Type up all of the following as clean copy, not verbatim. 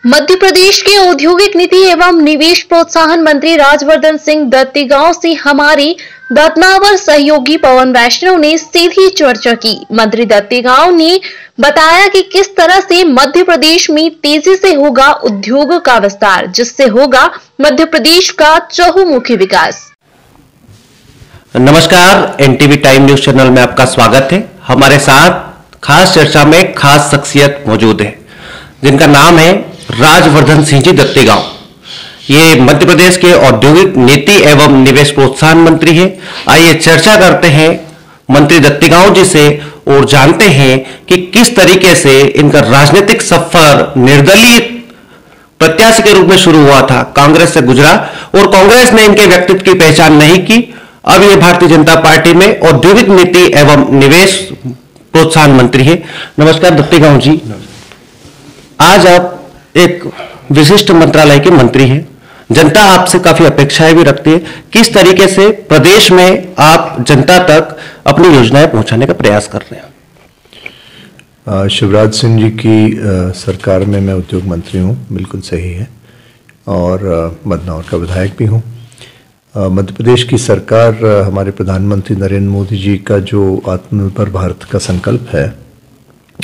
मध्य प्रदेश के औद्योगिक नीति एवं निवेश प्रोत्साहन मंत्री राजवर्धन सिंह दत्तीगांव से हमारी रत्नावर सहयोगी पवन वैष्णव ने सीधी चर्चा की। मंत्री दत्तीगांव ने बताया कि किस तरह से मध्य प्रदेश में तेजी से होगा उद्योगों का विस्तार, जिससे होगा मध्य प्रदेश का चहुमुखी विकास। नमस्कार, एनटीवी टाइम न्यूज चैनल में आपका स्वागत है। हमारे साथ खास चर्चा में खास शख्सियत मौजूद है जिनका नाम है राजवर्धन सिंह जी दत्तीगांव। ये मध्य प्रदेश के औद्योगिक नीति एवं निवेश प्रोत्साहन मंत्री है। आइए चर्चा करते हैं मंत्री दत्तीगांव जी से और जानते हैं कि किस तरीके से इनका राजनीतिक सफर निर्दलीय प्रत्याशी के रूप में शुरू हुआ था, कांग्रेस से गुजरा और कांग्रेस ने इनके व्यक्तित्व की पहचान नहीं की। अब ये भारतीय जनता पार्टी में औद्योगिक नीति एवं निवेश प्रोत्साहन मंत्री है। नमस्कार दत्तीगांव जी, आज आप एक विशिष्ट मंत्रालय के मंत्री हैं। जनता आपसे काफी अपेक्षाएं भी रखती है। किस तरीके से प्रदेश में आप जनता तक अपनी योजनाएं पहुंचाने का प्रयास कर रहे हैं? शिवराज सिंह जी की सरकार में मैं उद्योग मंत्री हूं, बिल्कुल सही है, और बदनौर का विधायक भी हूं। मध्य प्रदेश की सरकार हमारे प्रधानमंत्री नरेंद्र मोदी जी का जो आत्मनिर्भर भारत का संकल्प है,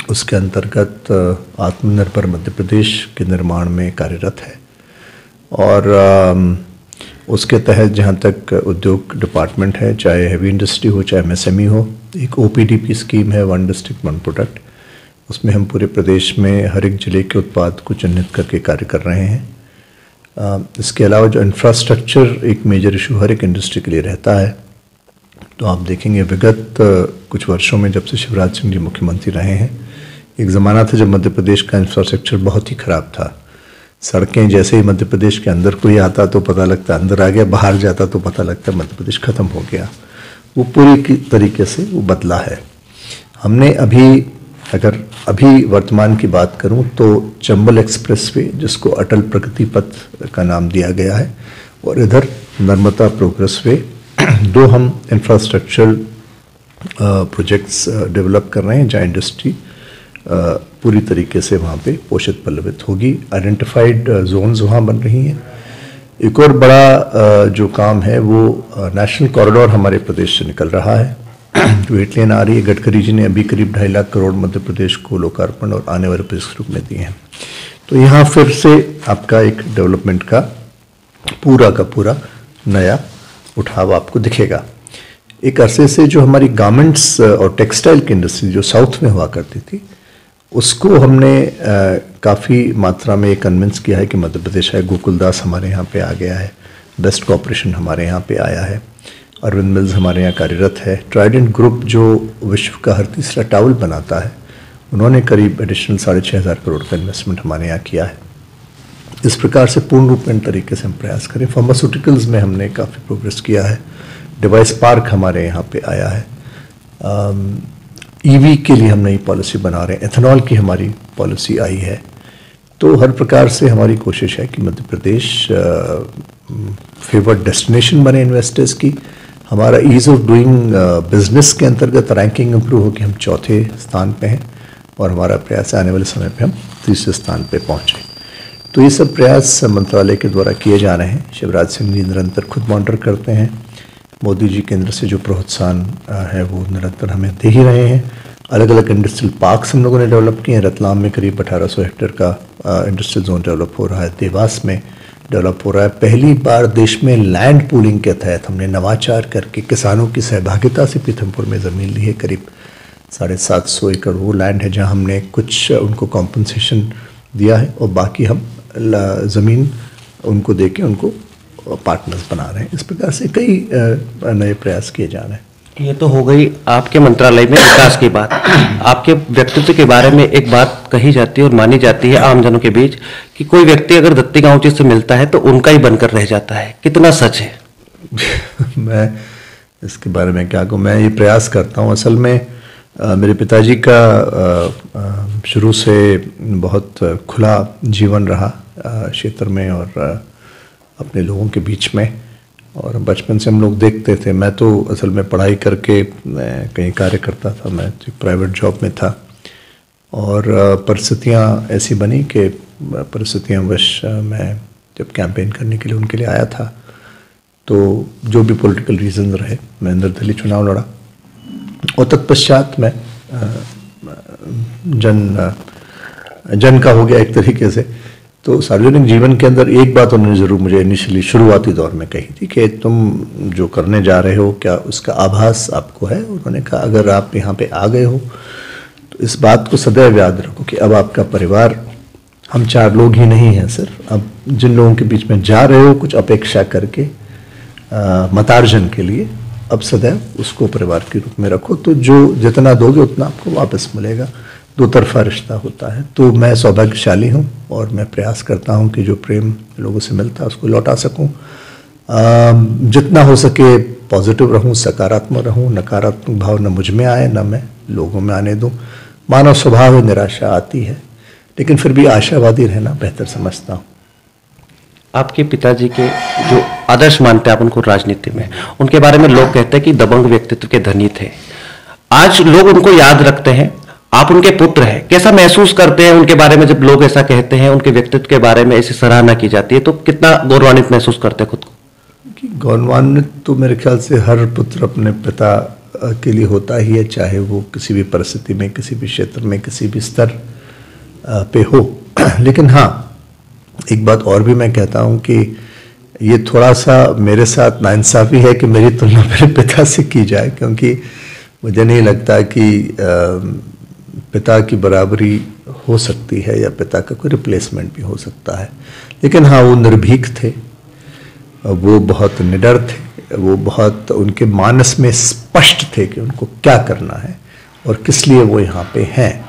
उसके अंतर्गत आत्मनिर्भर मध्य प्रदेश के निर्माण में कार्यरत है। और उसके तहत जहाँ तक उद्योग डिपार्टमेंट है, चाहे हैवी इंडस्ट्री हो चाहे एमएसएमई हो, एक ओपीडीपी स्कीम है, वन डिस्ट्रिक्ट वन प्रोडक्ट। उसमें हम पूरे प्रदेश में हर एक जिले के उत्पाद को चिन्हित करके कार्य कर रहे हैं। इसके अलावा जो इंफ्रास्ट्रक्चर एक मेजर इशू हर एक इंडस्ट्री के लिए रहता है, तो आप देखेंगे विगत कुछ वर्षों में जब से शिवराज सिंह जी मुख्यमंत्री रहे हैं, एक ज़माना था जब मध्य प्रदेश का इंफ्रास्ट्रक्चर बहुत ही ख़राब था। सड़कें जैसे ही मध्य प्रदेश के अंदर कोई आता तो पता लगता अंदर आ गया, बाहर जाता तो पता लगता मध्य प्रदेश ख़त्म हो गया। वो पूरी तरीके से वो बदला है। हमने अभी वर्तमान की बात करूं तो चंबल एक्सप्रेसवे, जिसको अटल प्रगति पथ का नाम दिया गया है, और इधर नर्मदा प्रोग्रेस वे, दो हम इंफ्रास्ट्रक्चरल प्रोजेक्ट्स डेवलप कर रहे हैं जहाँ इंडस्ट्री पूरी तरीके से वहाँ पे पोषित पल्लवित होगी। आइडेंटिफाइड जोन्स वहाँ बन रही हैं। एक और बड़ा जो काम है वो नेशनल कॉरिडोर हमारे प्रदेश से निकल रहा है। जो 8 लेन आ रही है, गडकरी जी ने अभी करीब 2.5 लाख करोड़ मध्य प्रदेश को लोकार्पण और आने वाले प्रदेश रूप में दिए हैं। तो यहाँ फिर से आपका एक डेवलपमेंट का पूरा नया उठाव आपको दिखेगा। एक अरसे से जो हमारी गारमेंट्स और टेक्सटाइल की इंडस्ट्री जो साउथ में हुआ करती थी, उसको हमने काफ़ी मात्रा में कन्विंस किया है कि मध्य प्रदेश है। गोकुलदास हमारे यहाँ पे आ गया है, बेस्ट कॉर्पोरेशन हमारे यहाँ पे आया है, अरविंद मिल्स हमारे यहाँ कार्यरत है। ट्राइडेंट ग्रुप जो विश्व का हर तीसरा टावल बनाता है, उन्होंने करीब एडिशनल 6,500 करोड़ का इन्वेस्टमेंट हमारे यहाँ किया है। इस प्रकार से पूर्ण रूपेण तरीके से हम प्रयास करें। फार्मास्यूटिकल्स में हमने काफ़ी प्रोग्रेस किया है। डिवाइस पार्क हमारे यहाँ पे आया है। ईवी के लिए हम नई पॉलिसी बना रहे हैं। एथेनॉल की हमारी पॉलिसी आई है। तो हर प्रकार से हमारी कोशिश है कि मध्य प्रदेश फेवर्ड डेस्टिनेशन बने इन्वेस्टर्स की। हमारा ईज़ ऑफ डूइंग बिजनेस के अंतर्गत रैंकिंग इंप्रूव होगी, हम 4थे स्थान पे हैं, और हमारा प्रयास आने वाले समय पे हम 3रे स्थान पे पहुँचें। तो ये सब प्रयास मंत्रालय के द्वारा किए जा रहे हैं। शिवराज सिंह जी निरंतर खुद मॉनिटर करते हैं। मोदी जी केंद्र से जो प्रोत्साहन है वो निरंतर हमें दे ही रहे हैं। अलग अलग इंडस्ट्रियल पार्क्स हम लोगों ने डेवलप किए हैं। रतलाम में करीब 1800 हेक्टेयर का इंडस्ट्रियल जोन डेवलप हो रहा है। देवास में डेवलप हो रहा है। पहली बार देश में लैंड पूलिंग के तहत हमने नवाचार करके किसानों की सहभागिता से पीथमपुर में ज़मीन ली है। करीब 750 एकड़ वो लैंड है जहां हमने कुछ उनको कॉम्पनसेशन दिया है, और बाकी हम ज़मीन उनको देके उनको पार्टनर्स बना रहे हैं। इस प्रकार से कई नए प्रयास किए जा रहे हैं। ये तो हो गई आपके मंत्रालय में विकास की बात। आपके व्यक्तित्व के बारे में एक बात कही जाती है और मानी जाती है आमजनों के बीच कि कोई व्यक्ति अगर दत्तीगांव जी से मिलता है तो उनका ही बनकर रह जाता है। कितना सच है? मैं इसके बारे में क्या कहूँ। मैं ये प्रयास करता हूँ। असल में मेरे पिताजी का शुरू से बहुत खुला जीवन रहा क्षेत्र में और अपने लोगों के बीच में, और बचपन से हम लोग देखते थे। मैं तो असल में पढ़ाई करके कहीं कार्य करता था, मैं प्राइवेट जॉब में था, और परिस्थितियाँ ऐसी बनी कि परिस्थितियों वश मैं जब कैंपेन करने के लिए उनके लिए आया था, तो जो भी पॉलिटिकल रीज़न रहे, मैं निर्दलीय चुनाव लड़ा और तत्पश्चात मैं जन का हो गया एक तरीके से। तो सार्वजनिक जीवन के अंदर एक बात उन्होंने ज़रूर मुझे इनिशियली शुरुआती दौर में कही थी कि तुम जो करने जा रहे हो क्या उसका आभास आपको है। उन्होंने कहा अगर आप यहाँ पे आ गए हो तो इस बात को सदैव याद रखो कि अब आपका परिवार, हम 4 लोग ही नहीं हैं सिर्फ, अब जिन लोगों के बीच में जा रहे हो कुछ अपेक्षा करके मतार्जन के लिए, अब सदैव उसको परिवार के रूप में रखो, तो जो जितना दोगे उतना आपको वापस मिलेगा। 2 तरफा रिश्ता होता है। तो मैं सौभाग्यशाली हूँ और मैं प्रयास करता हूँ कि जो प्रेम लोगों से मिलता है उसको लौटा सकूँ। जितना हो सके पॉजिटिव रहूँ, सकारात्मक रहूँ, नकारात्मक भाव न मुझ में आए न मैं लोगों में आने दूँ। मानव स्वभाव है, निराशा आती है, लेकिन फिर भी आशावादी रहना बेहतर समझता हूँ। आपके पिताजी के जो आदर्श मानते हैं आप उनको राजनीति में, उनके बारे में लोग कहते हैं कि दबंग व्यक्तित्व के धनी थे। आज लोग उनको याद रखते हैं, आप उनके पुत्र हैं, कैसा महसूस करते हैं उनके बारे में जब लोग ऐसा कहते हैं, उनके व्यक्तित्व के बारे में ऐसी सराहना की जाती है, तो कितना गौरवान्वित महसूस करते हैं खुद को? गौरवान्वित तो मेरे ख्याल से हर पुत्र अपने पिता के लिए होता ही है, चाहे वो किसी भी परिस्थिति में, किसी भी क्षेत्र में, किसी भी स्तर पे हो। लेकिन हाँ, एक बात और भी मैं कहता हूँ कि ये थोड़ा सा मेरे साथ नाइंसाफ़ी है कि मेरी तुलना मेरे पिता से की जाए, क्योंकि मुझे नहीं लगता कि पिता की बराबरी हो सकती है या पिता का कोई रिप्लेसमेंट भी हो सकता है। लेकिन हाँ, वो निर्भीक थे, वो बहुत निडर थे, वो बहुत उनके मानस में स्पष्ट थे कि उनको क्या करना है और किस लिए वो यहाँ पे हैं,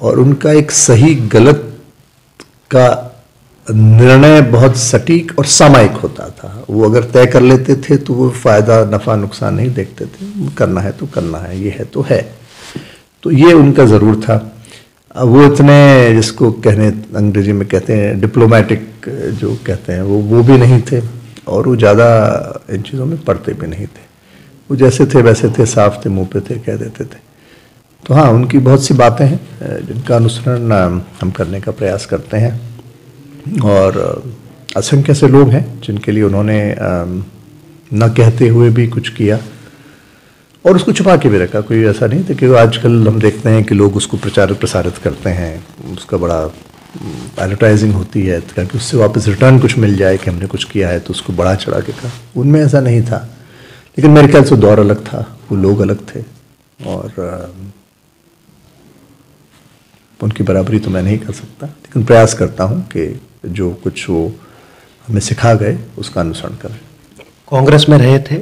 और उनका एक सही गलत का निर्णय बहुत सटीक और सामयिक होता था। वो अगर तय कर लेते थे तो वो फ़ायदा नफ़ा नुकसान नहीं देखते थे, करना है तो करना है, ये है तो है। तो ये उनका ज़रूर था। वो इतने, जिसको कहने अंग्रेजी में कहते हैं डिप्लोमेटिक जो कहते हैं, वो भी नहीं थे, और वो ज़्यादा इन चीज़ों में पढ़ते भी नहीं थे। वो जैसे थे वैसे थे, साफ थे, मुंह पे थे, कह देते थे। तो हाँ, उनकी बहुत सी बातें हैं जिनका अनुसरण हम करने का प्रयास करते हैं, और असंख्य से लोग हैं जिनके लिए उन्होंने न कहते हुए भी कुछ किया और उसको छुपा के भी रखा। कोई ऐसा नहीं था कि आजकल हम देखते हैं कि लोग उसको प्रचार प्रसारित करते हैं, उसका बड़ा एडवर्टाइजिंग होती है ताकि उससे वापस रिटर्न कुछ मिल जाए कि हमने कुछ किया है, तो उसको बढ़ा चढ़ा के कहा। उनमें ऐसा नहीं था, लेकिन मेरे ख्याल से दौर अलग था, वो लोग अलग थे, और उनकी बराबरी तो मैं नहीं कर सकता, लेकिन प्रयास करता हूँ कि जो कुछ वो हमें सिखा गए उसका अनुसरण करें। कांग्रेस में रहे थे,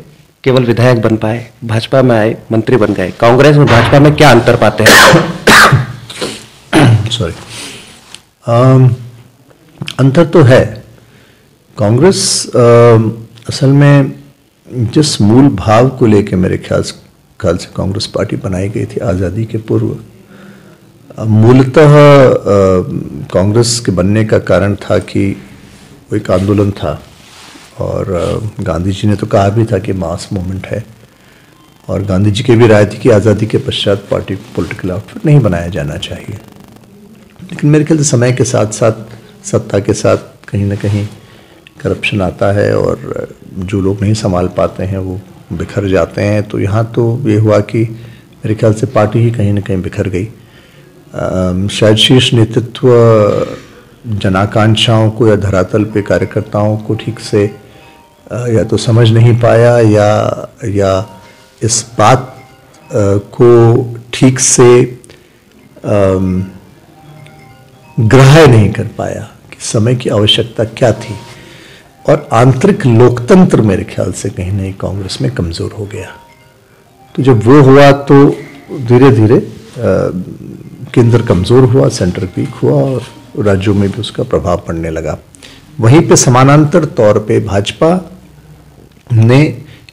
केवल विधायक बन पाए, भाजपा में आए, मंत्री बन गए। कांग्रेस और भाजपा में क्या अंतर पाते हैं? सॉरी, अंतर तो है। कांग्रेस असल में जिस मूल भाव को लेकर मेरे ख्याल से कांग्रेस पार्टी बनाई गई थी आज़ादी के पूर्व, मूलतः कांग्रेस के बनने का कारण था कि वो एक आंदोलन था, और गांधी जी ने तो कहा भी था कि मास मूवमेंट है, और गांधी जी की भी राय थी कि आज़ादी के पश्चात पार्टी को पॉलिटिकल आउटफिट नहीं बनाया जाना चाहिए। लेकिन मेरे ख्याल से समय के साथ साथ, सत्ता के साथ कहीं ना कहीं करप्शन आता है, और जो लोग नहीं संभाल पाते हैं वो बिखर जाते हैं। तो यहाँ तो ये हुआ कि मेरे ख्याल से पार्टी ही कहीं ना कहीं बिखर गई। शायद शीर्ष नेतृत्व जनाकांक्षाओं को या धरातल पे कार्यकर्ताओं को ठीक से या तो समझ नहीं पाया, या इस बात को ठीक से ग्रहण नहीं कर पाया कि समय की आवश्यकता क्या थी, और आंतरिक लोकतंत्र मेरे ख्याल से कहीं ना कहीं कांग्रेस में कमज़ोर हो गया। तो जब वो हुआ तो धीरे धीरे केंद्र कमज़ोर हुआ, सेंटर वीक हुआ, और राज्यों में भी उसका प्रभाव पड़ने लगा। वहीं पे समानांतर तौर पे भाजपा ने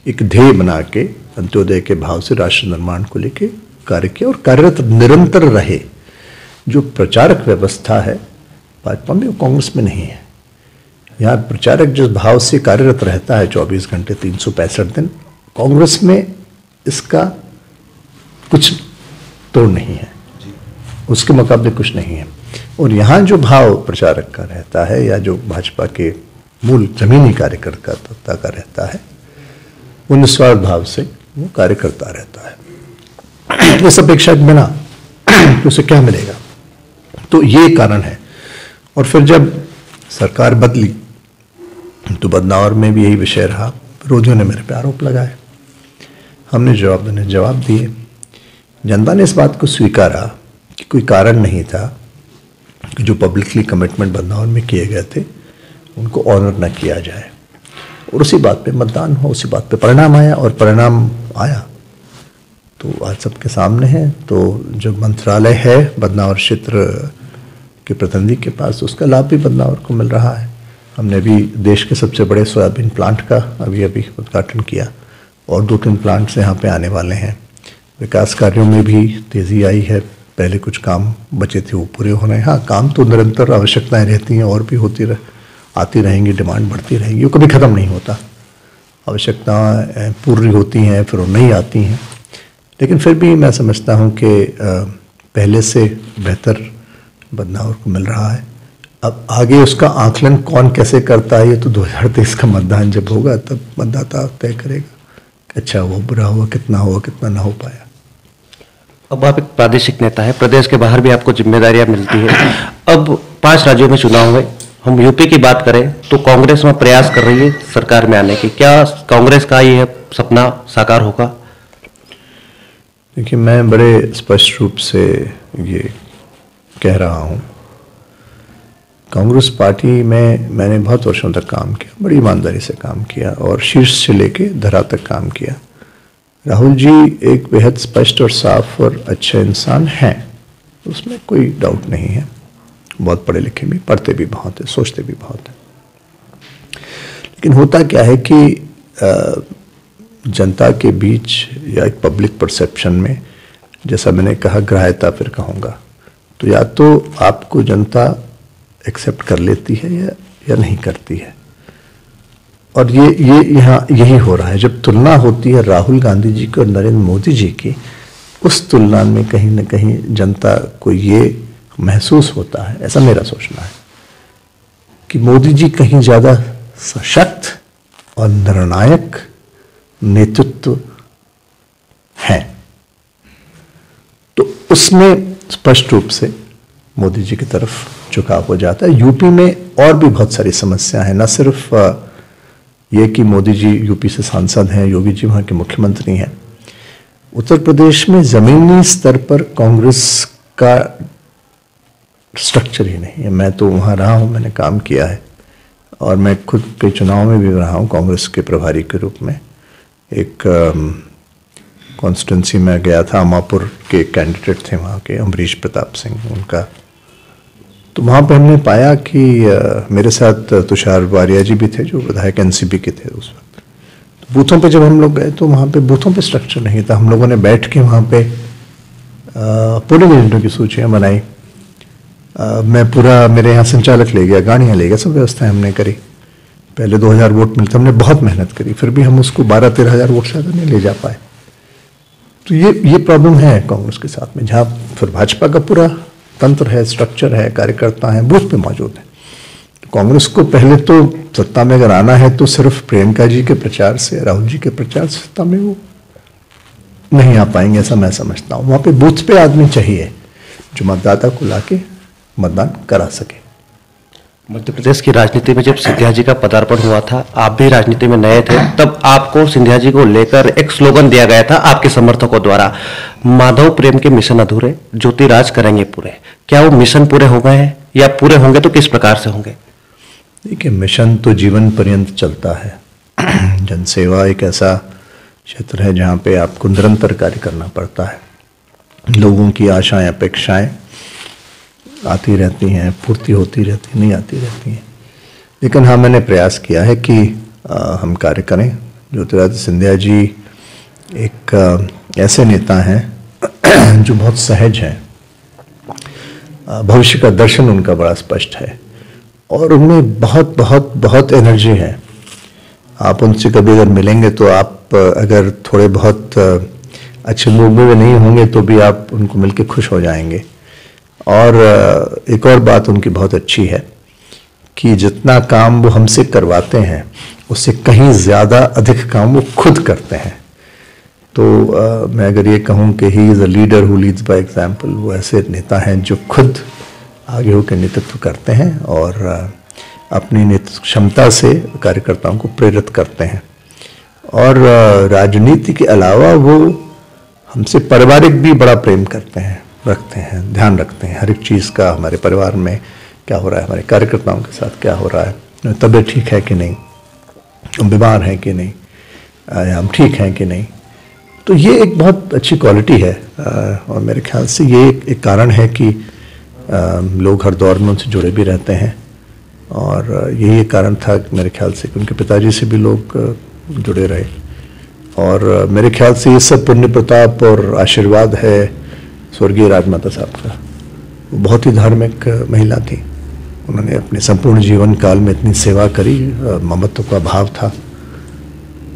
एक ध्येय बना के अंत्योदय के भाव से राष्ट्र निर्माण को लेके कार्य किया, और कार्यरत निरंतर रहे। जो प्रचारक व्यवस्था है भाजपा में, वो कांग्रेस में नहीं है। यहाँ प्रचारक जिस भाव से कार्यरत रहता है 24 घंटे 365 दिन, कांग्रेस में इसका कुछ तोड़ नहीं है, उसके मुकाबले कुछ नहीं है। और यहाँ जो भाव प्रचारक का रहता है या जो भाजपा के मूल जमीनी कार्यकर्ता का रहता है, वो निस्वार्थ भाव से वो कार्य करता रहता है। इस अपेक्षा के बिना तो उसे क्या मिलेगा? तो ये कारण है। और फिर जब सरकार बदली तो बदनावर में भी यही विषय रहा। विरोधियों ने मेरे पे आरोप लगाए, हमने जवाब दिए। जनता ने इस बात को स्वीकारा कि कोई कारण नहीं था कि जो पब्लिकली कमिटमेंट बदनावर में किए गए थे उनको ऑनर न किया जाए, और उसी बात पे मतदान हो, उसी बात पे परिणाम आया। और परिणाम आया तो आज सबके सामने है। तो जो मंत्रालय है बदनावर क्षेत्र के प्रतिनिधि के पास, उसका लाभ भी बदनावर को मिल रहा है। हमने भी देश के सबसे बड़े सोयाबीन प्लांट का अभी उद्घाटन किया, और 2-3 प्लांट्स यहाँ पे आने वाले हैं। विकास कार्यों में भी तेज़ी आई है। पहले कुछ काम बचे थे वो पूरे हो रहे हैं। हाँ, काम तो निरंतर आवश्यकताएं रहती हैं और भी आती रहेंगी, डिमांड बढ़ती रहेगी, वो कभी ख़त्म नहीं होता। आवश्यकताएं पूरी होती हैं, फिर वो नहीं आती हैं। लेकिन फिर भी मैं समझता हूँ कि पहले से बेहतर बदनावर को मिल रहा है। अब आगे उसका आकलन कौन कैसे करता है, ये तो 2023 का मतदान जब होगा तब मतदाता तय करेगा कि अच्छा हुआ, बुरा हुआ, कितना ना हो पाया। अब आप एक प्रादेशिक नेता है, प्रदेश के बाहर भी आपको जिम्मेदारियां मिलती है। अब 5 राज्यों में चुनाव है। हम यूपी की बात करें तो कांग्रेस में प्रयास कर रही है सरकार में आने की। क्या कांग्रेस का ये सपना साकार होगा? देखिए, मैं बड़े स्पष्ट रूप से ये कह रहा हूँ, कांग्रेस पार्टी में मैंने बहुत वर्षों तक काम किया, बड़ी ईमानदारी से काम किया और शीर्ष से लेके धरा तक काम किया। राहुल जी एक बेहद स्पष्ट और साफ और अच्छे इंसान हैं, उसमें कोई डाउट नहीं है। बहुत पढ़े लिखे भी, पढ़ते भी बहुत है, सोचते भी बहुत है। लेकिन होता क्या है कि जनता के बीच या एक पब्लिक परसेप्शन में, जैसा मैंने कहा, ग्राह्यता फिर कहूँगा, तो या तो आपको जनता एक्सेप्ट कर लेती है या नहीं करती है। और ये यहाँ यही हो रहा है। जब तुलना होती है राहुल गांधी जी की और नरेंद्र मोदी जी की, उस तुलना में कहीं ना कहीं जनता को ये महसूस होता है, ऐसा मेरा सोचना है, कि मोदी जी कहीं ज़्यादा सशक्त और निर्णायक नेतृत्व है। तो उसमें स्पष्ट रूप से मोदी जी की तरफ झुकाव हो जाता है। यूपी में और भी बहुत सारी समस्या है, न सिर्फ ये कि मोदी जी यूपी से सांसद हैं, योगी जी वहाँ के मुख्यमंत्री हैं। उत्तर प्रदेश में ज़मीनी स्तर पर कांग्रेस का स्ट्रक्चर ही नहीं है। मैं तो वहाँ रहा हूँ, मैंने काम किया है, और मैं खुद के चुनाव में भी रहा हूँ कांग्रेस के प्रभारी के रूप में। एक कॉन्स्टिट्यूंसी में गया था, अमापुर के कैंडिडेट थे वहाँ के, अमरीश प्रताप सिंह उनका। तो वहाँ पे हमने पाया कि मेरे साथ तुषार वारिया जी भी थे जो विधायक एनसीपी के थे उस वक्त। तो बूथों पे जब हम लोग गए तो वहाँ पे बूथों पे स्ट्रक्चर नहीं था। हम लोगों ने बैठ के वहाँ पे पोलिंग एजेंटों की सूचियाँ बनाई। मैं पूरा, मेरे यहाँ संचालक ले गया, गाड़ियाँ ले गया, सब व्यवस्थाएं हमने करी। पहले 2000 वोट मिलते, हमने बहुत मेहनत करी, फिर भी हम उसको 12-13 हज़ार वोट से ज़्यादा नहीं ले जा पाए। तो ये प्रॉब्लम है कांग्रेस के साथ में, जहाँ फिर भाजपा का पूरा तंत्र है, स्ट्रक्चर है, कार्यकर्ता हैं, बूथ पे मौजूद हैं। तो कांग्रेस को पहले तो सत्ता में अगर आना है तो सिर्फ प्रियंका जी के प्रचार से, राहुल जी के प्रचार से सत्ता में वो नहीं आ पाएंगे, ऐसा मैं समझता हूँ। वहाँ पे बूथ पे आदमी चाहिए जो मतदाता को लाके मतदान करा सके। मध्य प्रदेश की राजनीति में जब सिंधिया जी का पदार्पण हुआ था, आप भी राजनीति में नए थे, तब आपको सिंधिया जी को लेकर एक स्लोगन दिया गया था आपके समर्थकों द्वारा, माधव प्रेम के मिशन अधूरे, ज्योति राज करेंगे पूरे। क्या वो मिशन पूरे हो गए हैं, या पूरे होंगे तो किस प्रकार से होंगे? देखिए, मिशन तो जीवन पर्यंत चलता है। जनसेवा एक ऐसा क्षेत्र है जहाँ पे आपको निरंतर कार्य करना पड़ता है। लोगों की आशाएं, अपेक्षाएं आती रहती हैं, पूर्ति होती रहती, नहीं आती रहती हैं। लेकिन हाँ, मैंने प्रयास किया है कि हम कार्य करें। ज्योतिरादित्य सिंधिया जी एक ऐसे नेता हैं जो बहुत सहज हैं, भविष्य का दर्शन उनका बड़ा स्पष्ट है, और उनमें बहुत बहुत बहुत एनर्जी है। आप उनसे कभी अगर मिलेंगे तो आप अगर थोड़े बहुत अच्छे मूड में नहीं होंगे तो भी आप उनको मिलके खुश हो जाएंगे। और एक और बात उनकी बहुत अच्छी है कि जितना काम वो हमसे करवाते हैं उससे कहीं ज़्यादा अधिक काम वो खुद करते हैं। तो मैं अगर ये कहूँ कि he is a leader who leads by example, वो ऐसे नेता हैं जो खुद आगे होकर नेतृत्व करते हैं और अपनी नेतृत्व क्षमता से कार्यकर्ताओं को प्रेरित करते हैं। और राजनीति के अलावा वो हमसे पारिवारिक भी बड़ा प्रेम करते हैं, रखते हैं, ध्यान रखते हैं हर एक चीज़ का। हमारे परिवार में क्या हो रहा है, हमारे कार्यकर्ताओं के साथ क्या हो रहा है, तबीयत ठीक है कि नहीं, हम बीमार हैं कि नहीं, या हम ठीक हैं कि नहीं। तो ये एक बहुत अच्छी क्वालिटी है और मेरे ख्याल से ये एक कारण है कि लोग हर दौर में उनसे जुड़े भी रहते हैं। और यही एक कारण था मेरे ख्याल से कि उनके पिताजी से भी लोग जुड़े रहे। और मेरे ख्याल से ये सब पुण्य प्रताप और आशीर्वाद है स्वर्गीय राजमाता साहब का। वो बहुत ही धार्मिक महिला थी, उन्होंने अपने संपूर्ण जीवन काल में इतनी सेवा करी, ममत्व का भाव था।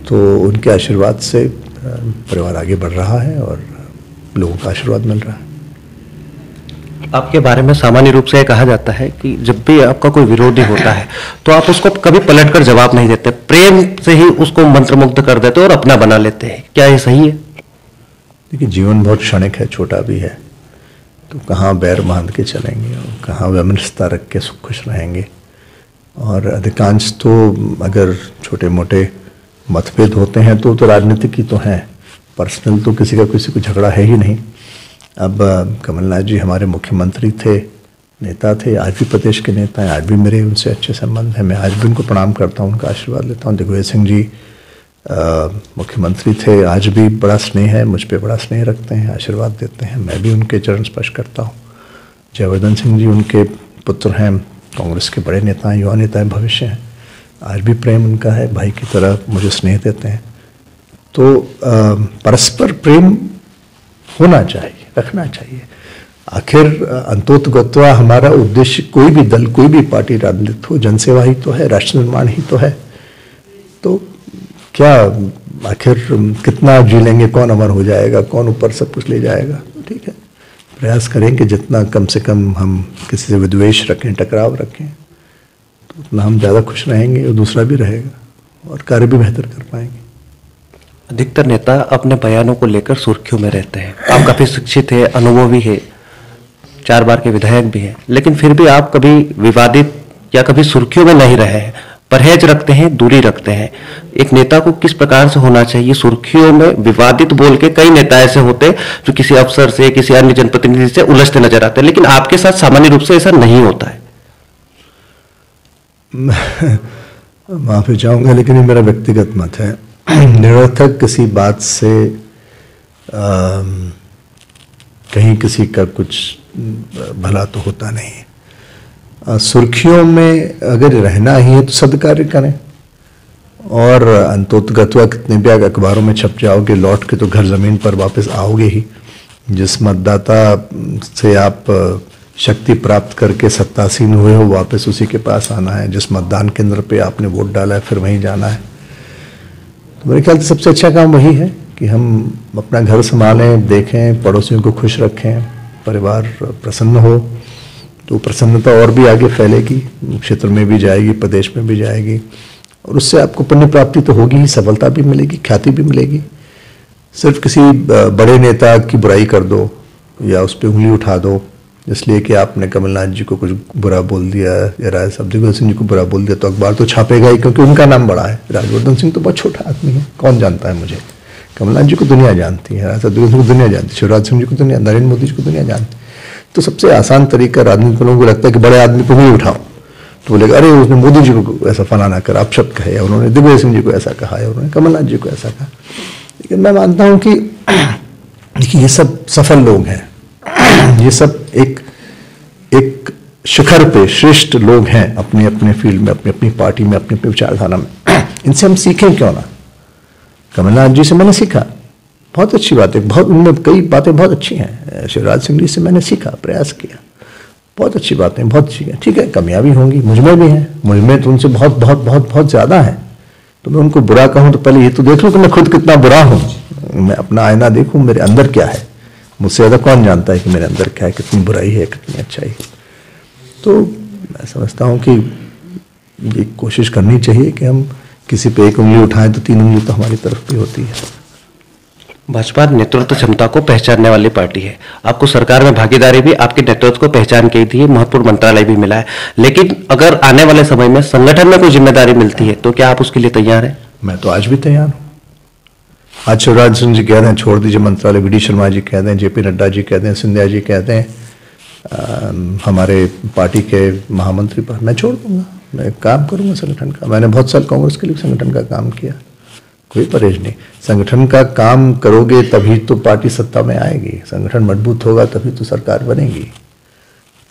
तो उनके आशीर्वाद से परिवार आगे बढ़ रहा है और लोगों का आशीर्वाद मिल रहा है। आपके बारे में सामान्य रूप से यह कहा जाता है कि जब भी आपका कोई विरोधी होता है तो आप उसको कभी पलटकर जवाब नहीं देते, प्रेम से ही उसको मंत्रमुग्ध कर देते और अपना बना लेते हैं। क्या ये सही है? देखिए, जीवन बहुत क्षणिक है, छोटा भी है, तो कहाँ बैर बांध के चलेंगे और कहाँ वैमनस्यता रख के खुश रहेंगे। और अधिकांश तो अगर छोटे मोटे मतभेद होते हैं तो राजनीतिक ही तो हैं, पर्सनल तो किसी का किसी को झगड़ा है ही नहीं। अब कमलनाथ जी हमारे मुख्यमंत्री थे, नेता थे, आज भी प्रदेश के नेता हैं, आज भी मेरे उनसे अच्छे संबंध हैं, मैं आज भी उनको प्रणाम करता हूँ, उनका आशीर्वाद लेता हूँ। दिग्विजय सिंह जी मुख्यमंत्री थे, आज भी बड़ा स्नेह है, मुझ पर बड़ा स्नेह रखते हैं, आशीर्वाद देते हैं, मैं भी उनके चरण स्पर्श करता हूँ। जयवर्धन सिंह जी उनके पुत्र हैं, कांग्रेस के बड़े नेता हैं, युवा नेता हैं, भविष्य हैं, आज भी प्रेम उनका है, भाई की तरह मुझे स्नेह देते हैं। तो परस्पर प्रेम होना चाहिए, रखना चाहिए। आखिर अंतोतगत्वा हमारा उद्देश्य कोई भी दल, कोई भी पार्टी राजनीतिक हो, जनसेवा ही तो है, राष्ट्र निर्माण ही तो है। तो क्या आखिर कितना जी लेंगे, कौन अमर हो जाएगा, कौन ऊपर सब कुछ ले जाएगा। तो ठीक है, प्रयास करें कि जितना कम से कम हम किसी से विद्वेष रखें, टकराव रखें, तो उतना हम ज़्यादा खुश रहेंगे और दूसरा भी रहेगा और कार्य भी बेहतर कर पाएंगे। अधिकतर नेता अपने बयानों को लेकर सुर्खियों में रहते हैं। आप काफी शिक्षित है, अनुभवी है, 4 बार के विधायक भी हैं, लेकिन फिर भी आप कभी विवादित या कभी सुर्खियों में नहीं रहे हैं, परहेज रखते हैं, दूरी रखते हैं। एक नेता को किस प्रकार से होना चाहिए? सुर्खियों में विवादित बोल के कई नेता ऐसे होते जो किसी अफसर से, किसी अन्य जनप्रतिनिधि से उलझते नजर आते हैं, लेकिन आपके साथ सामान्य रूप से ऐसा नहीं होता है। माफी चाहूंगा, लेकिन ये मेरा व्यक्तिगत मत है। निरर्थक किसी बात से कहीं किसी का कुछ भला तो होता नहीं। सुर्खियों में अगर रहना ही है तो सद्कार्य करें, और अंतोतगत्वा कितने भी अखबारों में छप जाओगे, लौट के तो घर ज़मीन पर वापस आओगे ही। जिस मतदाता से आप शक्ति प्राप्त करके सत्तासीन हुए हो, वापस उसी के पास आना है। जिस मतदान केंद्र पे आपने वोट डाला है, फिर वहीं जाना है। तो मेरे ख्याल से सबसे अच्छा काम वही है कि हम अपना घर संभालें, देखें, पड़ोसियों को खुश रखें, परिवार प्रसन्न हो, तो प्रसन्नता और भी आगे फैलेगी, क्षेत्र में भी जाएगी, प्रदेश में भी जाएगी, और उससे आपको पुण्य प्राप्ति तो होगी ही, सफलता भी मिलेगी, ख्याति भी मिलेगी। सिर्फ किसी बड़े नेता की बुराई कर दो या उस पर उंगली उठा दो इसलिए कि आपने कमलनाथ जी को कुछ बुरा बोल दिया या राय साहब दिग्विजय सिंह जी को बुरा बोल दिया, तो अखबार तो छापेगा ही, क्योंकि उनका नाम बड़ा है। राजवर्धन सिंह तो बहुत छोटा आदमी है, कौन जानता है मुझे। कमलनाथ जी को दुनिया जानती है, राय साहब दिग्विजय सिंह को दुनिया जानती है, शिवराज सिंह जी को दुनिया, नरेंद्र मोदी जी को दुनिया जानती है। तो सबसे आसान तरीका राजनीतिक लोगों को लगता है कि बड़े आदमी को नहीं उठाओ, तो बोलेगा अरे उसने मोदी जी को ऐसा फलाना करा, अपशब्द कहे, या उन्होंने दिग्विजय सिंह जी को ऐसा कहा, या उन्होंने कमलनाथ जी को ऐसा कहा। लेकिन मैं मानता हूँ कि देखिए, ये सब सफल लोग हैं, ये सब एक शिखर पे श्रेष्ठ लोग हैं अपने अपने फील्ड में, अपनी अपनी पार्टी में, अपनी अपनी विचारधारा में। इनसे हम सीखें क्यों ना। कमलनाथ जी से मैंने सीखा, बहुत अच्छी बात है, बहुत उनमें कई बातें बहुत अच्छी हैं। शिवराज सिंह जी से मैंने सीखा, प्रयास किया, बहुत अच्छी बातें, बहुत अच्छी है। ठीक है, कमियां भी होंगी, मुझमें भी हैं, मुझमें तो उनसे बहुत बहुत बहुत बहुत ज़्यादा है। तो मैं उनको बुरा कहूँ तो पहले ये तो देख लूँ कि मैं खुद कितना बुरा हूँ, मैं अपना आईना देखूँ, मेरे अंदर क्या है, मुझसे ज़्यादा कौन जानता है कि मेरे अंदर क्या है, कितनी बुराई है, कितनी अच्छाई है। तो मैं समझता हूँ कि ये कोशिश करनी चाहिए कि हम किसी पे एक उंगली उठाएं तो 3 उंगली तो हमारी तरफ भी होती है। भाजपा नेतृत्व क्षमता को पहचानने वाली पार्टी है। आपको सरकार में भागीदारी भी आपके नेतृत्व को पहचान के ही थी, महत्वपूर्ण मंत्रालय भी मिला है। लेकिन अगर आने वाले समय में संगठन में कोई जिम्मेदारी मिलती है तो क्या आप उसके लिए तैयार हैं? मैं तो आज भी तैयार हूँ। आज शिवराज सिंह जी कह दें छोड़ दीजिए मंत्रालय, वी डी शर्मा जी कह दें, जेपी नड्डा जी कह दें, सिंधिया जी कह दें, हमारे पार्टी के महामंत्री पर, मैं छोड़ दूंगा। मैं काम करूंगा संगठन का। मैंने बहुत साल कांग्रेस के लिए संगठन का काम किया, कोई परहेज नहीं। संगठन का काम करोगे तभी तो पार्टी सत्ता में आएगी, संगठन मजबूत होगा तभी तो सरकार बनेगी।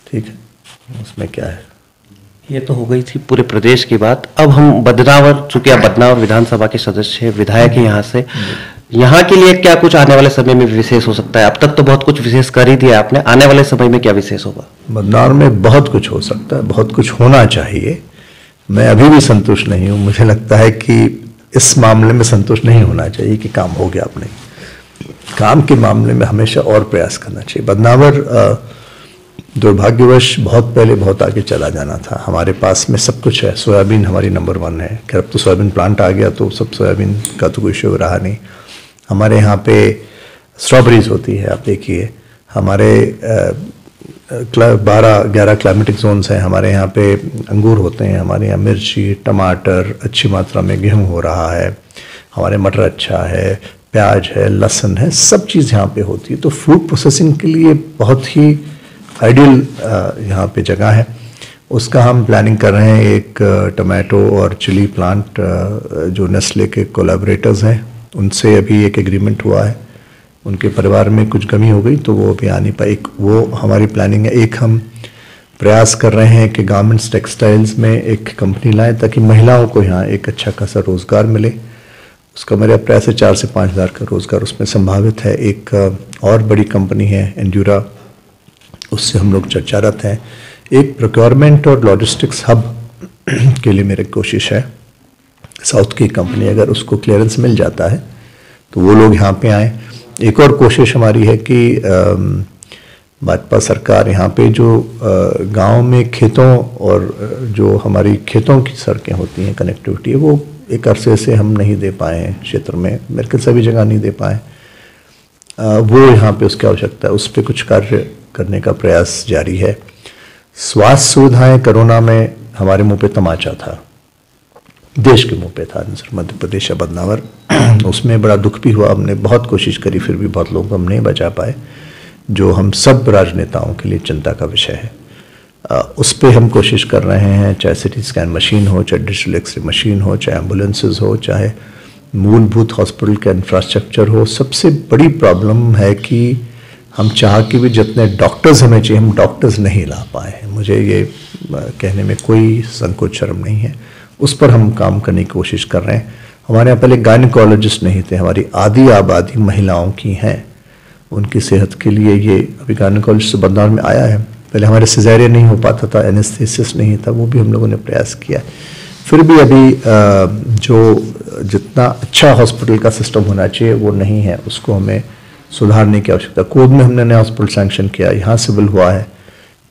ठीक है, उसमें क्या है। ये तो हो गई थी पूरे प्रदेश की बात। अब हम बदनावर, चूंकि आप बदनावर विधानसभा के सदस्य हैं, विधायक हैं यहाँ से, यहाँ के लिए क्या कुछ आने वाले समय में विशेष हो सकता है? अब तक तो बहुत कुछ विशेष कर ही दिया आपने, आने वाले समय में क्या विशेष होगा? बदनावर में बहुत कुछ हो सकता है, बहुत कुछ होना चाहिए। मैं अभी भी संतुष्ट नहीं हूँ। मुझे लगता है कि इस मामले में संतुष्ट नहीं होना चाहिए कि काम हो गया। अपने काम के मामले में हमेशा और प्रयास करना चाहिए। बदनावर दुर्भाग्यवश बहुत पहले बहुत आगे चला जाना था। हमारे पास में सब कुछ है, सोयाबीन हमारी नंबर 1 है। खैर अब तो सोयाबीन प्लांट आ गया तो सब सोयाबीन का तो कोई इश्यू रहा नहीं। हमारे यहाँ पे स्ट्रॉबेरीज होती है, आप देखिए। हमारे 12-11 क्लाइमेटिक जोन्स हैं। हमारे यहाँ पे अंगूर होते हैं, हमारे यहाँ मिर्ची, टमाटर, अच्छी मात्रा में गेहूँ हो रहा है, हमारे मटर अच्छा है, प्याज है, लहसुन है, सब चीज़ यहाँ पे होती है। तो फूड प्रोसेसिंग के लिए बहुत ही आइडियल यहाँ पे जगह है। उसका हम प्लानिंग कर रहे हैं। एक टमाटो और चिली प्लांट जो नेस्ले के कोलैबोरेटर्स हैं उनसे अभी एक एग्रीमेंट हुआ है। उनके परिवार में कुछ कमी हो गई तो वो अभी आ नहीं पाए, वो हमारी प्लानिंग है। एक हम प्रयास कर रहे हैं कि गारमेंट्स टेक्सटाइल्स में एक कंपनी लाएं ताकि महिलाओं को यहाँ एक अच्छा खासा रोज़गार मिले। उसका मेरा प्रयास है 4 से 5 हज़ार का रोज़गार उसमें संभावित है। एक और बड़ी कंपनी है एंड्यूरा, उससे हम लोग चर्चारत हैं। एक प्रोक्योरमेंट और लॉजिस्टिक्स हब के लिए मेरी कोशिश है। साउथ की कंपनी, अगर उसको क्लियरेंस मिल जाता है तो वो लोग यहाँ पे आए। एक और कोशिश हमारी है कि भाजपा सरकार यहाँ पे जो गांव में खेतों और जो हमारी खेतों की सड़कें होती हैं, कनेक्टिविटी है, वो एक अरसे से हम नहीं दे पाए हैं क्षेत्र में, मेरे ख्याल सभी जगह नहीं दे पाए। वो यहाँ पे उसकी आवश्यकता है, उस पर कुछ कार्य करने का प्रयास जारी है। स्वास्थ्य सुविधाएं कोरोना में हमारे मुंह पे तमाचा था, देश के मुंह पे था, मध्य प्रदेश या बदनावर। उसमें बड़ा दुख भी हुआ। हमने बहुत कोशिश करी, फिर भी बहुत लोग हम नहीं बचा पाए, जो हम सब राजनेताओं के लिए चिंता का विषय है। उस पर हम कोशिश कर रहे हैं, चाहे सिटी स्कैन मशीन हो, चाहे डिजिटल एक्सरे मशीन हो, चाहे एम्बुलेंसेज हो, चाहे मूलभूत हॉस्पिटल का इंफ्रास्ट्रक्चर हो। सबसे बड़ी प्रॉब्लम है कि हम चाह के भी जितने डॉक्टर्स हमें चाहिए, हम डॉक्टर्स नहीं ला पाए हैं। मुझे ये कहने में कोई संकोच शर्म नहीं है। उस पर हम काम करने की कोशिश कर रहे हैं। हमारे यहाँ पहले गायनिकोलॉजिस्ट नहीं थे, हमारी आधी आबादी महिलाओं की हैं। उनकी सेहत के लिए ये अभी गायनिकोलॉजिस्ट बदनावर में आया है। पहले हमारे सिजेरियन नहीं हो पाता था, एनेस्थेसिस नहीं था, वो भी हम लोगों ने प्रयास किया। फिर भी अभी जो जितना अच्छा हॉस्पिटल का सिस्टम होना चाहिए वो नहीं है, उसको हमें सुधारने की आवश्यकता। कोद में हमने नया हॉस्पिटल सैंक्शन किया, यहाँ सिविल हुआ है।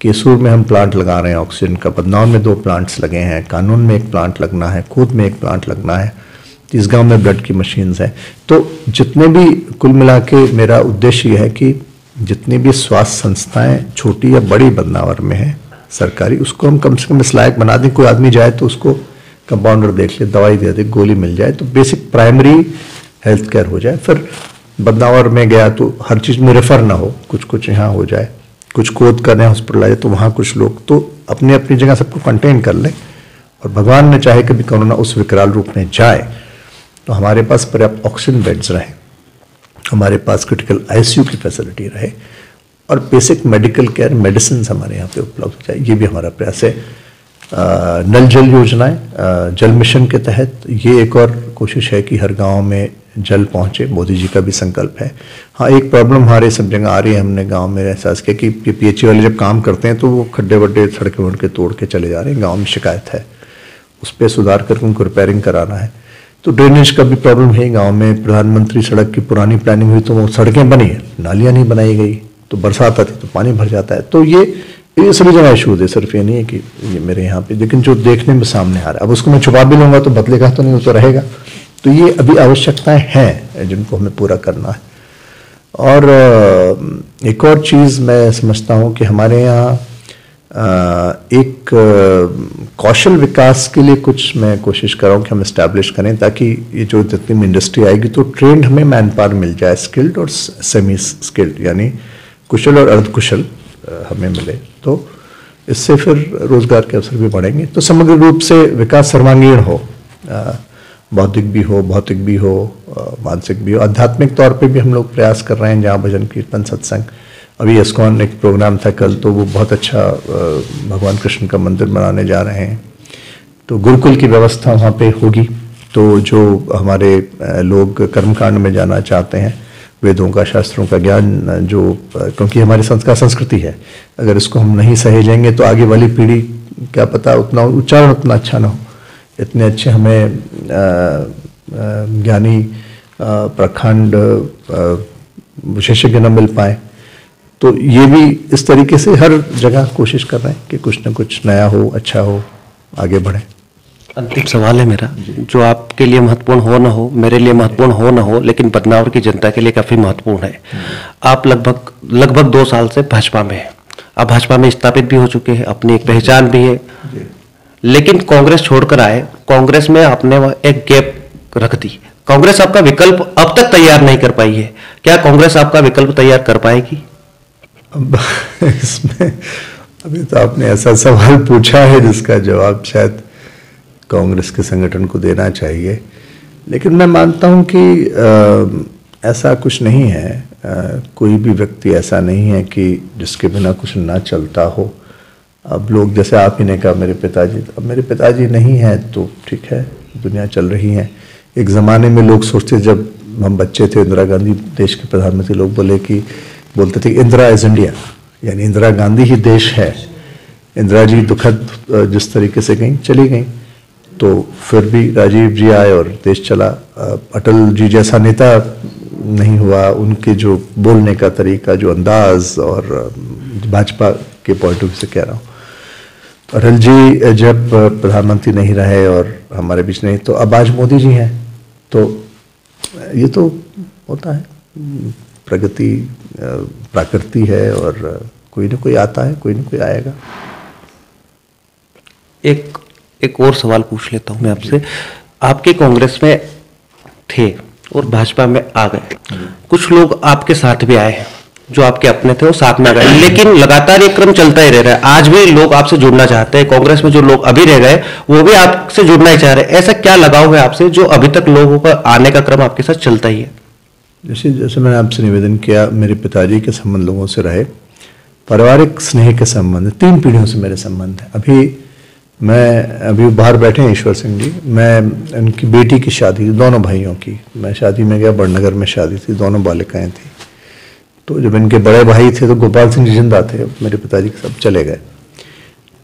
केसूर में हम प्लांट लगा रहे हैं ऑक्सीजन का, बदनावर में 2 प्लांट्स लगे हैं, कानून में 1 प्लांट लगना है, कोद में 1 प्लांट लगना है, इस गांव में ब्लड की मशीन्स हैं। तो जितने भी कुल मिला के मेरा उद्देश्य यह है कि जितनी भी स्वास्थ्य संस्थाएं छोटी या बड़ी बदनावर में है सरकारी, उसको हम कम से कम इस लायक बना दें। कोई आदमी जाए तो उसको कंपाउंडर देख ले, दवाई दे दे, गोली मिल जाए, तो बेसिक प्राइमरी हेल्थ केयर हो जाए। फिर बदनावर में गया तो हर चीज़ में रेफर ना हो, कुछ कुछ यहाँ हो जाए, कुछ कोद करने हॉस्पिटल आए तो वहाँ कुछ लोग तो अपनी अपनी जगह सबको कंटेन कर लें। और भगवान ने चाहे कभी कोरोना उस विकराल रूप में जाए तो हमारे पास पर्याप्त ऑक्सीजन बेड्स रहे, हमारे पास क्रिटिकल आईसीयू की फैसिलिटी रहे और बेसिक मेडिकल केयर मेडिसिन हमारे यहाँ पे उपलब्ध हो जाए। ये भी हमारा प्रयास है। नल जल योजनाएं, जल मिशन के तहत ये एक और कोशिश है कि हर गांव में जल पहुंचे। मोदी जी का भी संकल्प है। हाँ, एक प्रॉब्लम हमारे सब जगह आ रही है। हमने गांव में एहसास किया कि पीएचई वाले जब काम करते हैं तो वो खड्डे वड्डे सड़कें वड़के तोड़ के चले जा रहे हैं, गांव में शिकायत है। उस पर सुधार करके उनको रिपेयरिंग कराना है। तो ड्रेनेज का भी प्रॉब्लम है गांव में। प्रधानमंत्री सड़क की पुरानी प्लानिंग हुई तो वो सड़कें बनी है, नालियां नहीं बनाई गई, तो बरसात आती तो पानी भर जाता है। तो ये सभी जगह इशूज है, सिर्फ ये नहीं है कि ये मेरे यहाँ पे, लेकिन जो देखने में सामने आ रहा है, अब उसको मैं छुपा भी लूंगा तो बदलेगा तो नहीं, वो तो रहेगा। तो ये अभी आवश्यकताएं हैं जिनको हमें पूरा करना है। और एक और चीज़ मैं समझता हूँ कि हमारे यहाँ एक कौशल विकास के लिए कुछ मैं कोशिश कर रहा हूँ कि हम इस्टेब्लिश करें, ताकि ये जो जितनी इंडस्ट्री आएगी तो ट्रेंड हमें मैन पावर मिल जाए, स्किल्ड और सेमी स्किल्ड, यानी कुशल और अर्धकुशल हमें मिले, तो इससे फिर रोजगार के अवसर भी बढ़ेंगे। तो समग्र रूप से विकास सर्वांगीण हो, बौद्धिक भी हो, भौतिक भी हो, मानसिक भी हो। आध्यात्मिक तौर पे भी हम लोग प्रयास कर रहे हैं, जहाँ भजन कीर्तन सत्संग, अभी इस्कॉन एक प्रोग्राम था कल, तो वो बहुत अच्छा भगवान कृष्ण का मंदिर बनाने जा रहे हैं। तो गुरुकुल की व्यवस्था वहाँ पे होगी। तो जो हमारे लोग कर्मकांड में जाना चाहते हैं, वेदों का, शास्त्रों का ज्ञान, जो क्योंकि हमारी संस्कार संस्कृति है, अगर इसको हम नहीं सहेजेंगे तो आगे वाली पीढ़ी क्या पता उतना उच्चारण उतना अच्छा ना हो, इतने अच्छे हमें ज्ञानी प्रखंड विशेषज्ञ न मिल पाए। तो ये भी इस तरीके से हर जगह कोशिश कर रहे हैं कि कुछ न कुछ नया हो, अच्छा हो, आगे बढ़े। अंतिम सवाल है मेरा, जो आपके लिए महत्वपूर्ण हो ना हो, मेरे लिए महत्वपूर्ण हो ना हो, लेकिन बदनावर की जनता के लिए काफी महत्वपूर्ण है। आप लगभग 2 साल से भाजपा में हैं, आप भाजपा में स्थापित भी हो चुके हैं, अपनी एक पहचान भी है, लेकिन कांग्रेस छोड़कर आए, कांग्रेस में आपने एक गैप रख दी। कांग्रेस आपका विकल्प अब तक तैयार नहीं कर पाई है, क्या कांग्रेस आपका विकल्प तैयार कर पाएगी? अब इसमें अभी तो आपने ऐसा सवाल पूछा है जिसका जवाब शायद कांग्रेस के संगठन को देना चाहिए, लेकिन मैं मानता हूं कि ऐसा कुछ नहीं है। कोई भी व्यक्ति ऐसा नहीं है कि जिसके बिना कुछ ना चलता हो। अब लोग, जैसे आप ही ने कहा मेरे पिताजी, अब मेरे पिताजी नहीं है तो ठीक है, दुनिया चल रही है। एक ज़माने में लोग सोचते, जब हम बच्चे थे, इंदिरा गांधी देश के प्रधानमंत्री, लोग बोलते थे इंदिरा इज इंडिया, यानी इंदिरा गांधी ही देश है। इंदिरा जी दुखद जिस तरीके से गई, चली गई, तो फिर भी राजीव जी आए और देश चला। अटल जी जैसा नेता नहीं हुआ, उनके जो बोलने का तरीका, जो अंदाज, और भाजपा के पॉइंट ऑफ व्यू से कह रहा हूँ, अटल जी जब प्रधानमंत्री नहीं रहे और हमारे बीच नहीं, तो अब आज मोदी जी हैं। तो ये तो होता है, प्रगति प्राकृति है, और कोई ना कोई आता है, कोई ना कोई आएगा। एक और सवाल पूछ लेता हूं मैं आपसे। आपके कांग्रेस में थे और भाजपा में आ गए, कुछ लोग आपके साथ भी आए हैं, जो आपके अपने थे वो साथ में आ गए, लेकिन लगातार ये क्रम चलता ही रह रहा है। आज भी लोग आपसे जुड़ना चाहते हैं, कांग्रेस में जो लोग अभी रह गए वो भी आपसे जुड़ना ही चाह रहे हैं। ऐसा क्या लगाव है आपसे जो अभी तक लोगों का आने का क्रम आपके साथ चलता ही है? जैसे मैंने आपसे निवेदन किया, मेरे पिताजी के संबंध लोगों से रहे, पारिवारिक स्नेह के संबंध, 3 पीढ़ियों से मेरे संबंध है। अभी बाहर बैठे हैं ईश्वर सिंह जी, मैं उनकी बेटी की शादी, दोनों भाइयों की, मैं शादी में गया, बड़नगर में शादी थी, दोनों बालिकाएं थी। तो जब इनके बड़े भाई थे तो गोपाल सिंह जी जिंदा थे, मेरे पिताजी सब चले गए।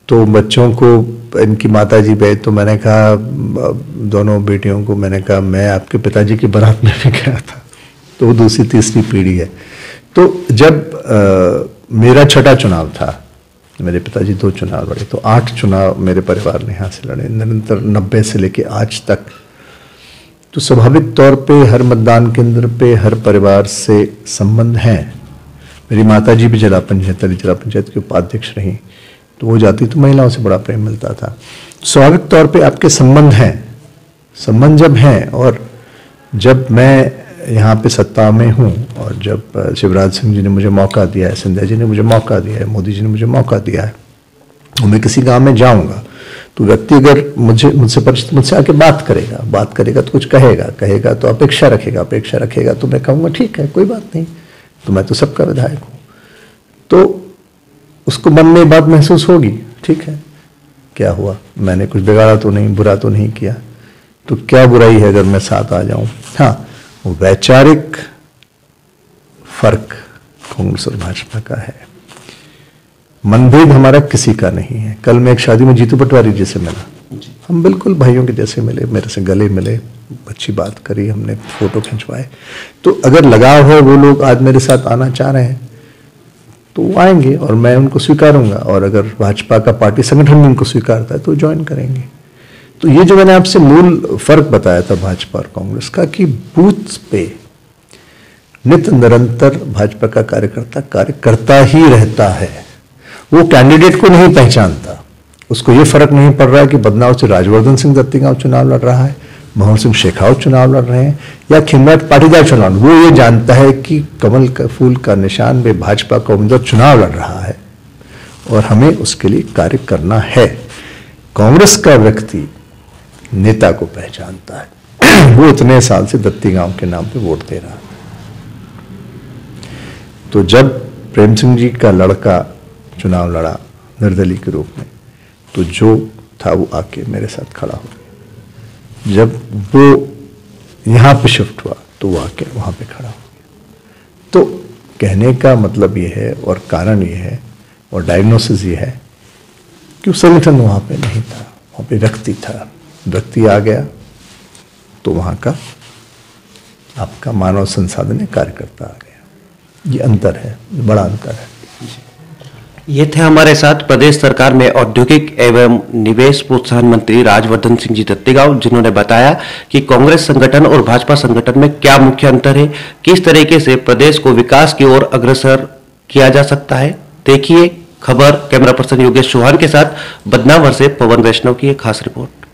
तो बच्चों को, इनकी माता जी गए, तो मैंने कहा, दोनों बेटियों को मैंने कहा, मैं आपके पिताजी की बारात में भी गया था। तो वो दूसरी तीसरी पीढ़ी है। तो जब मेरा छठा चुनाव था, मेरे पिताजी 2 चुनाव लड़े, तो 8 चुनाव मेरे परिवार ने यहाँ से लड़े निरंतर, 90 से लेके आज तक। तो स्वाभाविक तौर पे हर मतदान केंद्र पे हर परिवार से संबंध हैं। मेरी माताजी भी जिला पंचायत की उपाध्यक्ष रही, तो वो जाती तो महिलाओं से बड़ा प्रेम मिलता था। स्वाभाविक तौर पे आपके संबंध हैं, संबंध जब हैं, और जब मैं यहाँ पे सत्ता में हूँ, और जब शिवराज सिंह जी ने मुझे मौका दिया है, सिंधिया जी ने मुझे मौका दिया है, मोदी जी ने मुझे मौका दिया है, और मैं किसी गांव में जाऊँगा तो व्यक्ति अगर मुझसे परिचित, मुझसे आके बात करेगा तो कुछ कहेगा तो अपेक्षा रखेगा तो मैं कहूँगा ठीक है, कोई बात नहीं, तो मैं तो सबका विधायक हूँ। तो उसको मन में बात महसूस होगी, ठीक है, क्या हुआ, मैंने कुछ बिगाड़ा तो नहीं, बुरा तो नहीं किया, तो क्या बुराई है अगर मैं साथ आ जाऊं। हाँ, वैचारिक फर्क कांग्रेस और भाजपा का है, मनभेद हमारा किसी का नहीं है। कल मैं एक शादी में जीतू पटवारी जी से मिला, हम बिल्कुल भाइयों के जैसे मिले, मेरे से गले मिले, अच्छी बात करी, हमने फोटो खिंचवाए। तो अगर लगाव है, वो लोग आज मेरे साथ आना चाह रहे हैं तो वो आएंगे और मैं उनको स्वीकारूंगा, और अगर भाजपा का पार्टी संगठन भी उनको स्वीकारता है तो ज्वाइन करेंगे। तो ये जो मैंने आपसे मूल फर्क बताया था भाजपा और कांग्रेस का, कि बूथ पे नित निरंतर भाजपा का कार्यकर्ता कार्य करता ही रहता है, वो कैंडिडेट को नहीं पहचानता। उसको ये फर्क नहीं पड़ रहा है कि बदनाव से राजवर्धन सिंह दत्तीगांव चुनाव लड़ रहा है, मोहन सिंह शेखावत चुनाव लड़ रहे हैं, या खिमराट पाटीदार चुनाव। वो ये जानता है कि कमल का फूल का निशान में भाजपा का उम्मीदवार चुनाव लड़ रहा है और हमें उसके लिए कार्य करना है। कांग्रेस का व्यक्ति नेता को पहचानता है, वो इतने साल से दत्तीगांव के नाम पे वोट दे रहा है। तो जब प्रेम सिंह जी का लड़का चुनाव लड़ा निर्दलीय के रूप में, तो जो था वो आके मेरे साथ खड़ा हो गया। जब वो यहाँ पे शिफ्ट हुआ तो वो आके वहाँ पे खड़ा हो गया। तो कहने का मतलब ये है और कारण ये है और डायग्नोसिस ये है कि संगठन वहाँ पे नहीं था, वहाँ पे व्यक्ति था। व्यक्ति आ गया तो वहाँ का आपका मानव संसाधन कार्यकर्ता आ गया। ये अंतर है, बड़ा अंतर है। ये थे हमारे साथ प्रदेश सरकार में औद्योगिक एवं निवेश प्रोत्साहन मंत्री राजवर्धन सिंह जी दत्तीगांव, जिन्होंने बताया कि कांग्रेस संगठन और भाजपा संगठन में क्या मुख्य अंतर है, किस तरीके से प्रदेश को विकास की ओर अग्रसर किया जा सकता है। देखिए खबर कैमरा पर्सन योगेश चौहान के साथ बदनावर से पवन वैष्णव की एक खास रिपोर्ट।